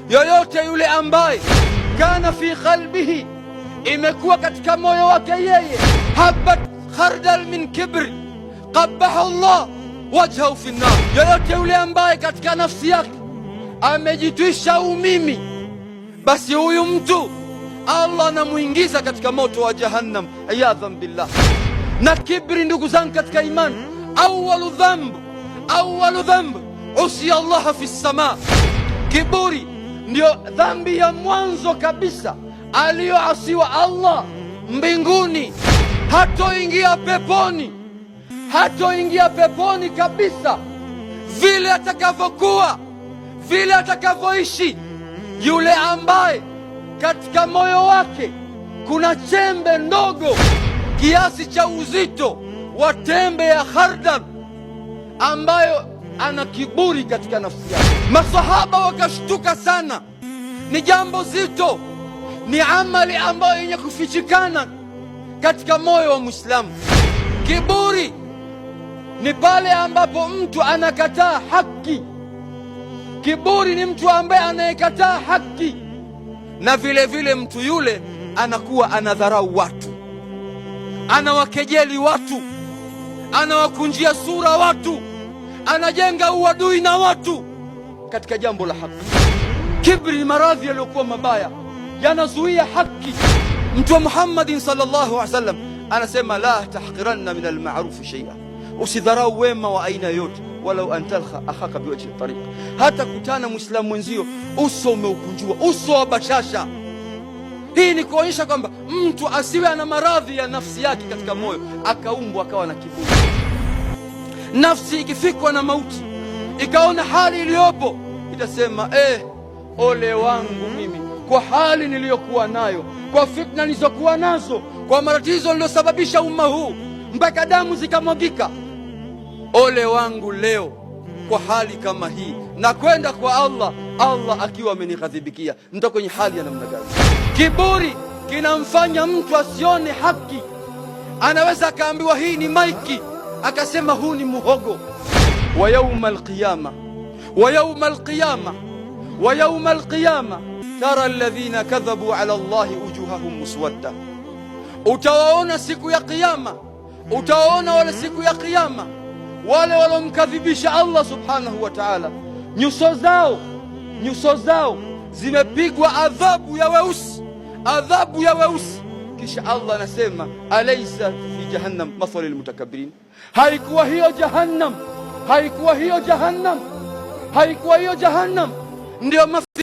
yoyote yule ambaye kana fi qalbihi, imekuwa katika moyo wake yeye, habat khardal min kibri qabbaha Allah wajhahu fi nnar, yoyote yule ambaye katika nafsi yake amejitwisha umimi, basi huyu mtu Allah anamuingiza katika moto wa Jahannam, ayadhan billah. Na kibri, ndugu zangu katika imani, awalu dhamb usiya Allah fi sama, kiburi ndio dhambi ya mwanzo kabisa aliyoasiwa Allah mbinguni. Hatoingia peponi kabisa, vile atakavyokuwa, vile atakavyoishi yule ambaye katika moyo wake kuna chembe ndogo kiasi cha uzito wa tembe ya khardal, ambayo ana kiburi katika nafsi yake. Masahaba wakashtuka sana, ni jambo zito, ni amali ambayo yenye kufichikana katika moyo wa Muislamu. Kiburi ni pale ambapo mtu anakataa haki. Kiburi ni mtu ambaye anayekataa haki, na vile vile mtu yule anakuwa anadharau watu, anawakejeli watu, anawakunjia sura watu, anajenga uadui na watu katika jambo la haki. Kibri ni maradhi yaliyokuwa mabaya, yanazuia haki. Mtume Muhammadin sallallahu alaihi wasallam anasema, la tahqiranna min alma'ruf shay'a, usidharau wema wa aina yote, walau an talqa akhaka biwajhi tariq, hata kutana muislamu mwenzio uso umeukunjua, uso wa bashasha. Hii ni kuonyesha kwamba mtu asiwe ana maradhi ya nafsi yake katika moyo, akaumbwa akawa na kiburi. Nafsi ikifikwa na mauti, ikaona hali iliyopo, itasema ole wangu mimi kwa hali niliyokuwa nayo, kwa fitna nilizokuwa nazo, kwa matatizo niliyosababisha umma huu mpaka damu zikamwagika. Ole wangu leo kwa hali kama hii, na kwenda kwa Allah, Allah akiwa amenighadhibikia, ndio kwenye hali ya namna gani? Kiburi kinamfanya mtu asione haki. Anaweza akaambiwa hii ni maiki, akasema huu ni muhogo. Wa yauma alqiyama tara alladhina kadhabu ala Allahi wujuhahum muswadda, utawaona siku ya Kiyama, utawaona wale siku ya Kiyama wale walomkadhibisha Allah subhanahu wa ta'ala, nyuso zao zimepigwa adhabu ya weusi. Kisha Allah anasema, alaysa fi jahannam mathalul mutakabbirin, haikuwa hiyo jahannam ndio